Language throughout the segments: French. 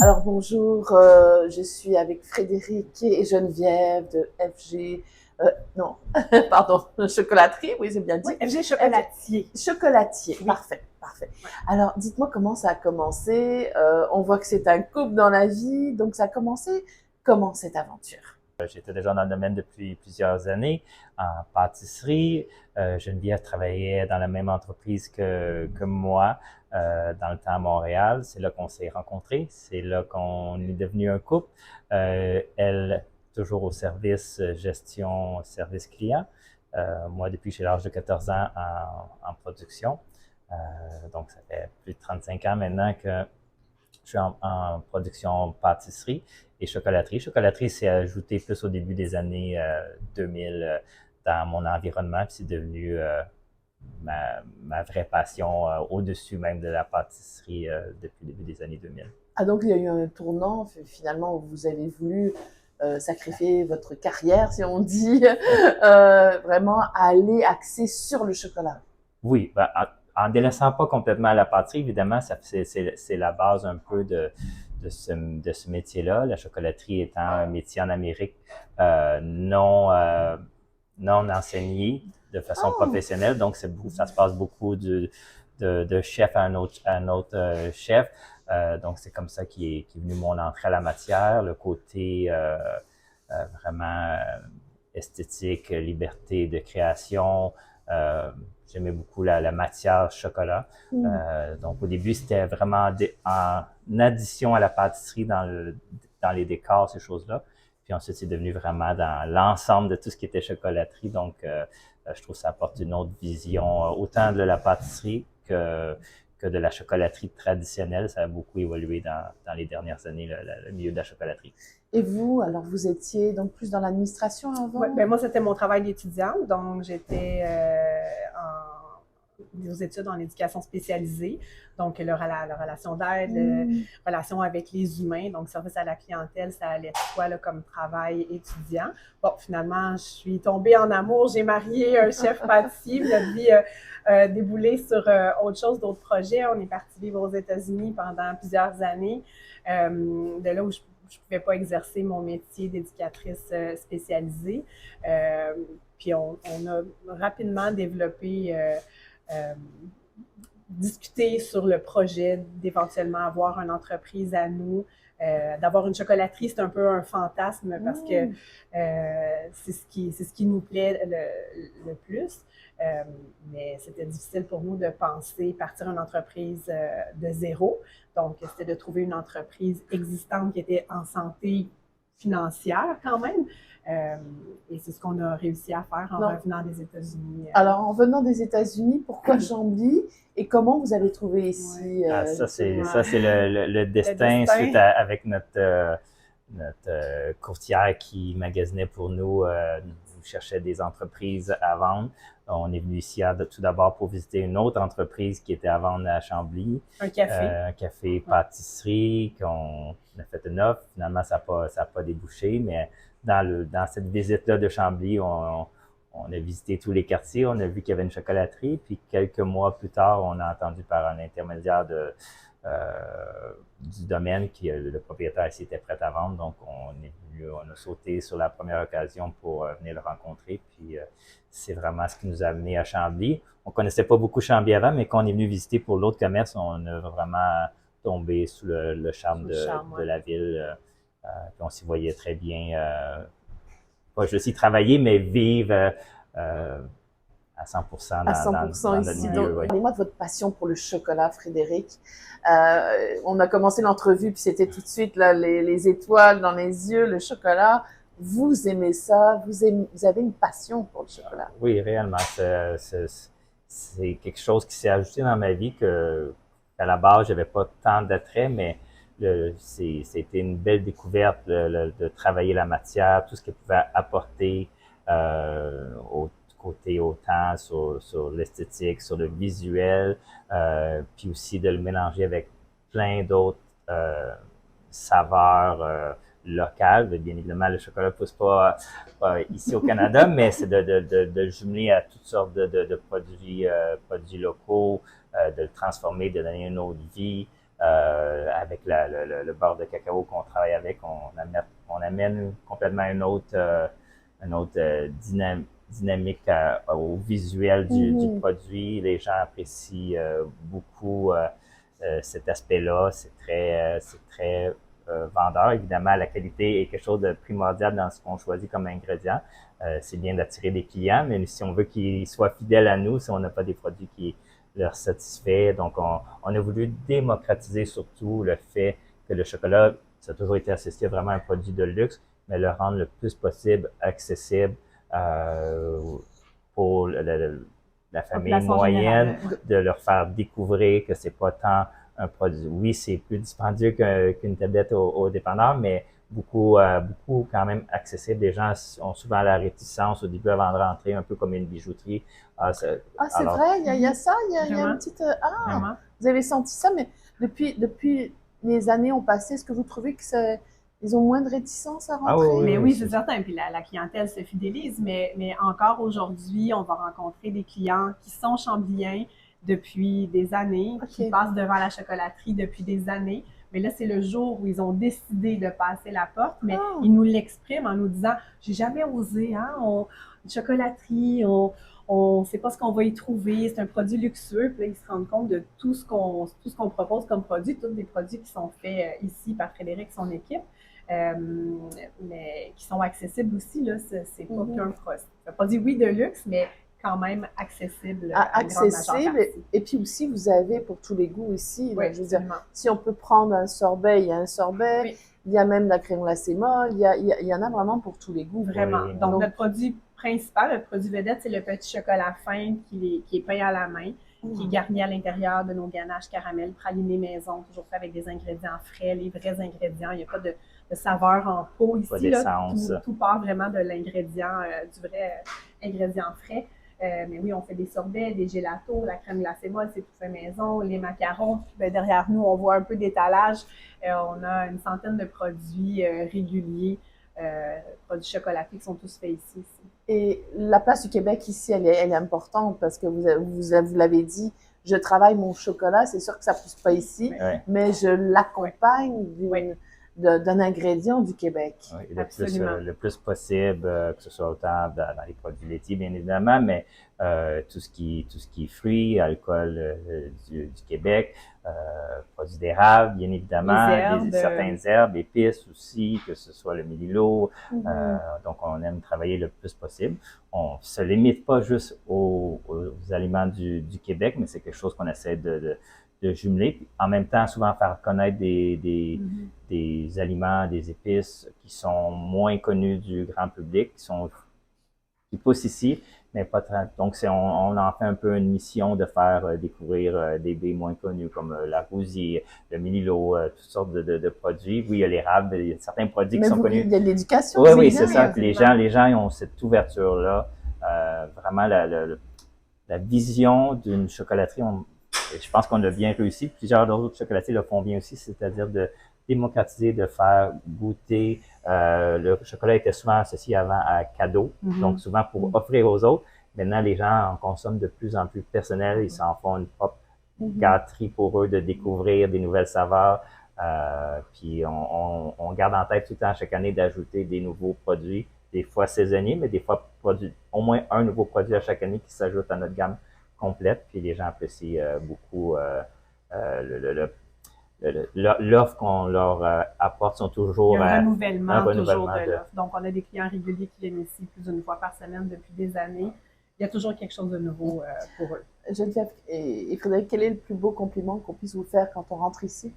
Alors bonjour, je suis avec Frédéric et Geneviève de FG. Non, pardon, chocolaterie, oui, j'ai bien Oui, dit. FG Chocolatier. Chocolatier, Oui. parfait, parfait. Ouais. Alors dites-moi comment ça a commencé. On voit que c'est un couple dans la vie, donc ça a commencé comment cette aventure? J'étais déjà dans le domaine depuis plusieurs années en pâtisserie. Geneviève travaillait dans la même entreprise que moi dans le temps à Montréal. C'est là qu'on s'est rencontrés. C'est là qu'on est devenu un couple. Elle, toujours au service gestion, service client. Moi, depuis que j'ai l'âge de 14 ans en production. Donc, ça fait plus de 35 ans maintenant que je suis en production pâtisserie et chocolaterie. Chocolaterie s'est ajouté plus au début des années 2000 dans mon environnement, puis c'est devenu ma vraie passion au-dessus même de la pâtisserie depuis le début des années 2000. Ah donc il y a eu un tournant finalement où vous avez voulu sacrifier votre carrière, si on dit, vraiment aller axer sur le chocolat. Oui, ben, en délaissant pas complètement la pâtisserie, évidemment, c'est la base un peu de ce métier-là. La chocolaterie étant un métier en Amérique non enseigné de façon Oh, professionnelle. Donc, ça se passe beaucoup de chef à un autre chef. Donc, c'est comme ça qu'est venu mon entrée à la matière, le côté vraiment esthétique, liberté de création. J'aimais beaucoup la matière chocolat. Donc, au début, c'était vraiment en addition à la pâtisserie dans les décors, ces choses-là. Puis ensuite, c'est devenu vraiment dans l'ensemble de tout ce qui était chocolaterie. Donc, je trouve que ça apporte une autre vision, autant de la pâtisserie que de la chocolaterie traditionnelle. Ça a beaucoup évolué dans les dernières années, le milieu de la chocolaterie. et vous, alors vous étiez donc plus dans l'administration Ouais, avant? ben moi, c'était mon travail d'étudiante. Donc, j'étais aux études en éducation spécialisée. Donc, la relation d'aide, relation avec les humains. Donc, service à la clientèle, ça allait de soi là, comme travail étudiant. Bon, finalement, je suis tombée en amour. J'ai marié un chef pâtissier. Notre vie déboulé sur autre chose, d'autres projets. On est parti vivre aux États-Unis pendant plusieurs années. De là où je ne pouvais pas exercer mon métier d'éducatrice spécialisée. Puis on a rapidement développé, discuté sur le projet d'éventuellement avoir une entreprise à nous. D'avoir une chocolaterie, c'est un peu un fantasme parce que c'est ce qui nous plaît le plus. Mais c'était difficile pour nous de penser partir une entreprise de zéro. Donc, c'était de trouver une entreprise existante qui était en santé financière quand même. Et c'est ce qu'on a réussi à faire en Non. revenant des États-Unis. Alors, en venant des États-Unis, pourquoi Chambly et comment vous avez trouvé ici? Ouais. Ça, c'est le Le destin suite destin. avec notre courtière qui magasinait pour nous, nous cherchait des entreprises à vendre. On est venu ici tout d'abord pour visiter une autre entreprise qui était à vendre à Chambly. Un café. Un café pâtisserie qu'on a fait une offre. Finalement, ça n'a pas débouché, mais dans cette visite-là de Chambly, on a visité tous les quartiers, on a vu qu'il y avait une chocolaterie, puis quelques mois plus tard, on a entendu par un intermédiaire du domaine que le propriétaire ici était prêt à vendre. Donc, on a sauté sur la première occasion pour venir le rencontrer. Puis, c'est vraiment ce qui nous a amené à Chambly. On connaissait pas beaucoup Chambly avant, mais quand on est venu visiter pour l'autre commerce, on a vraiment tombé sous le charme de la ville. Puis on s'y voyait très bien. Pas juste y travailler, mais vivre à 100% À dans 100% notre ici. milieu. Donc, Oui. parlez-moi de votre passion pour le chocolat, Frédéric. On a commencé l'entrevue, puis c'était tout de suite là, les étoiles dans les yeux, le chocolat. Vous aimez ça, vous avez une passion pour le chocolat. Oui, réellement. C'est quelque chose qui s'est ajouté dans ma vie qu'à la base, j'avais pas tant d'attrait, mais c'était une belle découverte de travailler la matière, tout ce qu'elle pouvait apporter au côté autant sur l'esthétique, sur le visuel, puis aussi de le mélanger avec plein d'autres saveurs locales. Bien évidemment, le chocolat ne pousse pas ici au Canada, mais c'est de jumeler à toutes sortes de produits locaux, de le transformer, de donner une autre vie. avec le beurre de cacao qu'on travaille avec, on amène complètement une autre dynamique au visuel du produit. Les gens apprécient beaucoup cet aspect-là. C'est très vendeur. Évidemment, la qualité est quelque chose de primordial dans ce qu'on choisit comme ingrédient. C'est bien d'attirer des clients, mais si on veut qu'ils soient fidèles à nous, si on n'a pas des produits qui leur satisfait. Donc, on a voulu démocratiser surtout le fait que le chocolat, ça a toujours été associé à vraiment un produit de luxe, mais le rendre le plus possible accessible pour la famille moyenne, de leur faire découvrir que c'est pas tant un produit. Oui, c'est plus dispendieux qu'une tablette au dépanneur, mais beaucoup quand même accessible. Les gens ont souvent la réticence au début avant de rentrer, un peu comme une bijouterie. C'est vrai, il y a ça, il y a une petite... vous avez senti ça, mais depuis les années ont passé, est-ce que vous trouvez que ils ont moins de réticence à rentrer? Mais oui, c'est certain. Puis la clientèle se fidélise, mais encore aujourd'hui, on va rencontrer des clients qui sont chamblyens depuis des années, qui passent devant la chocolaterie depuis des années. Mais là, c'est le jour où ils ont décidé de passer la porte, mais ils nous l'expriment en nous disant « J'ai jamais osé, hein, une chocolaterie, on sait pas ce qu'on va y trouver, c'est un produit luxueux. » Puis là, ils se rendent compte de tout ce qu'on propose comme produit, tous des produits qui sont faits ici par Frédéric et son équipe. Mais qui sont accessibles aussi, là, c'est pas qu'un produit, oui, de luxe, mais quand même accessible. Accessible, et puis aussi, vous avez pour tous les goûts ici. Oui, je veux dire, si on peut prendre un sorbet, il y a un sorbet, oui. Il y a même la crème glacée molle, il y en a vraiment pour tous les goûts. Vraiment. Oui. Donc, notre produit principal, notre produit vedette, c'est le petit chocolat fin qui est peint à la main, qui est garni à l'intérieur de nos ganaches caramel pralinés maison, toujours fait avec des ingrédients frais, les vrais ingrédients. Il n'y a pas de saveur en pot ici. Là, tout part vraiment de l'ingrédient, du vrai ingrédient frais. Mais oui, on fait des sorbets, des gelatos, la crème glacée molle, c'est tout fait maison, les macarons. Puis, derrière nous, on voit un peu d'étalage. On a une centaine de produits réguliers, produits chocolatés qui sont tous faits ici. Et la place du Québec ici, elle est importante parce que vous l'avez dit, je travaille mon chocolat, c'est sûr que ça ne pousse pas ici, mais je l'accompagne d'un ingrédient du Québec. Oui, le plus possible, que ce soit autant dans les produits laitiers, bien évidemment, mais tout ce qui est fruits, alcool du Québec, produits d'érable, bien évidemment, certaines herbes, épices aussi, que ce soit le mélilo. Donc, on aime travailler le plus possible. On se limite pas juste aux aliments du Québec, mais c'est quelque chose qu'on essaie de jumeler. En même temps, souvent faire connaître des aliments, des épices qui sont moins connus du grand public, qui poussent ici, mais pas très. Donc, on en fait un peu une mission de faire découvrir des baies moins connues comme la rousie, le mélilo, toutes sortes de produits. Oui, il y a l'érable, il y a certains produits qui sont connus. Il y a de l'éducation. Oui, c'est ça. Puis les gens ont cette ouverture-là. Vraiment, la vision d'une chocolaterie, je pense qu'on a bien réussi. Plusieurs autres chocolatiers le font bien aussi, c'est-à-dire de démocratiser, de faire goûter. Le chocolat était souvent associé avant à cadeau, donc souvent pour offrir aux autres. Maintenant, les gens en consomment de plus en plus personnel. Ils s'en font une propre gâterie pour eux de découvrir des nouvelles saveurs. Puis on garde en tête tout le temps, chaque année, d'ajouter des nouveaux produits, des fois saisonniers, mais des fois au moins un nouveau produit à chaque année qui s'ajoute à notre gamme complète. Puis les gens apprécient beaucoup l'offre qu'on leur apporte, sont toujours... Il y a un renouvellement toujours de l'offre. Donc, on a des clients réguliers qui viennent ici plus d'une fois par semaine depuis des années. Il y a toujours quelque chose de nouveau pour eux. Geneviève et Frédéric, quel est le plus beau compliment qu'on puisse vous faire quand on rentre ici?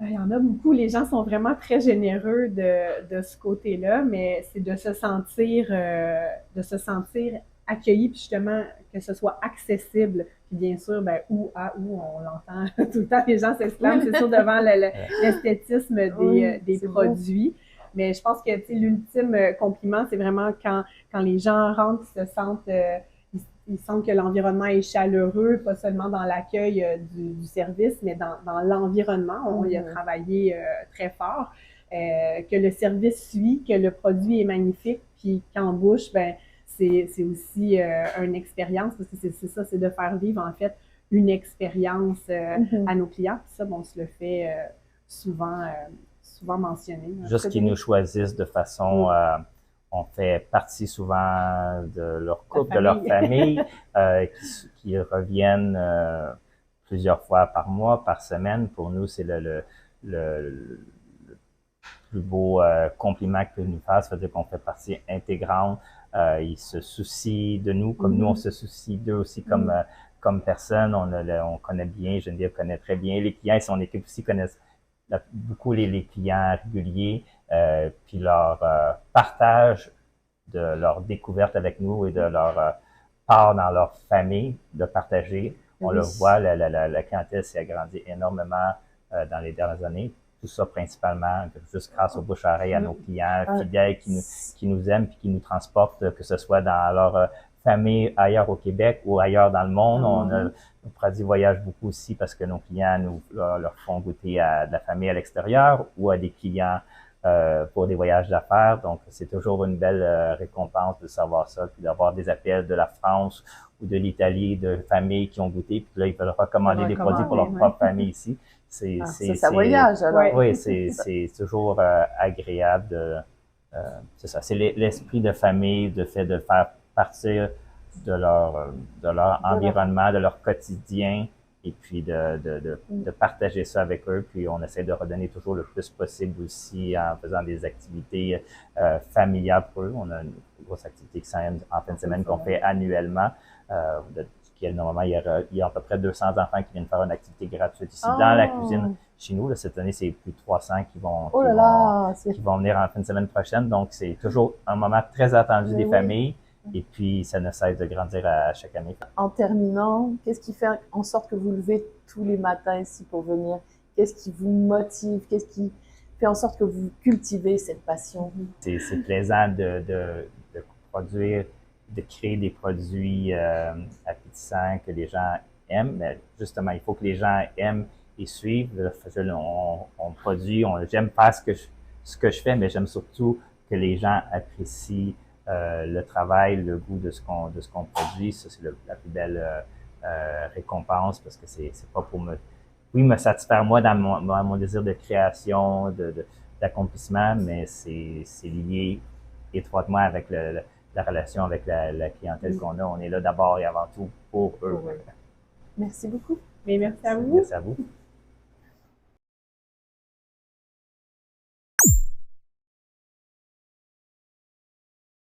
Il y en a beaucoup. Les gens sont vraiment très généreux de ce côté-là, mais c'est de se sentir accueilli, puis justement que ce soit accessible. Puis bien sûr, où on l'entend tout le temps, les gens s'exclament, c'est sûr, devant l'esthétisme des produits. Bon. Mais je pense que l'ultime compliment, c'est vraiment quand les gens rentrent, ils sentent que l'environnement est chaleureux, pas seulement dans l'accueil du service, mais dans l'environnement. On y a travaillé très fort. Que le service suit, que le produit est magnifique, puis qu'en bouche, c'est aussi une expérience, parce que c'est ça, c'est de faire vivre en fait une expérience Mhm. à nos clients. Puis ça, bon, on se le fait souvent, souvent mentionner. Juste qu'ils nous choisissent de façon, on fait partie souvent de leur couple, de leur famille, qui reviennent plusieurs fois par mois, par semaine. Pour nous, c'est le plus beau compliment qu'ils nous fassent, c'est-à-dire qu'on fait partie intégrante. Ils se soucient de nous, comme nous, on se soucie d'eux aussi comme personne. On connaît bien, Geneviève connaît très bien. Les clients et son équipe aussi connaissent beaucoup les clients réguliers, puis leur partage de leur découverte avec nous et de leur part dans leur famille, de partager. On le voit, la clientèle s'est agrandie énormément dans les dernières années. Tout ça principalement juste grâce au bouche-à-oreille à nos clients fidèles qui nous aiment puis qui nous transportent, que ce soit dans leur famille ailleurs au Québec ou ailleurs dans le monde. Nos produits voyagent beaucoup aussi parce que nos clients leur font goûter à de la famille à l'extérieur ou à des clients pour des voyages d'affaires. Donc, c'est toujours une belle récompense de savoir ça, puis d'avoir des appels de la France ou de l'Italie, de familles qui ont goûté, puis là, ils veulent recommander des produits pour leur propre famille ici. Ça voyage, alors. Oui, c'est toujours agréable c'est ça, c'est l'esprit de famille, de fait de faire partir de leur environnement, de leur quotidien, et puis de partager ça avec eux. Puis on essaie de redonner toujours le plus possible aussi en faisant des activités familiales pour eux. On a une grosse activité qui s'en en fin de semaine qu'on fait annuellement. Normalement, il y a à peu près 200 enfants qui viennent faire une activité gratuite ici dans la cuisine chez nous. Là, cette année, c'est plus de 300 qui vont venir en fin de semaine prochaine. Donc, c'est toujours un moment très attendu des familles. Et puis, ça ne cesse de grandir à chaque année. En terminant, qu'est-ce qui fait en sorte que vous levez tous les matins ici pour venir? Qu'est-ce qui vous motive? Qu'est-ce qui fait en sorte que vous cultivez cette passion? C'est plaisant de produire, de créer des produits appétissants que les gens aiment. Mais justement, il faut que les gens aiment et suivent. On produit, j'aime faire ce que je fais, mais j'aime surtout que les gens apprécient le travail, le goût de ce qu'on produit. Ça, c'est la plus belle récompense parce que c'est pas pour me satisfaire moi dans mon désir de création, d'accomplissement, mais c'est lié étroitement avec la relation avec la clientèle qu'on a. On est là d'abord et avant tout pour eux. Oui. Merci beaucoup. Mais merci à vous. Merci à vous.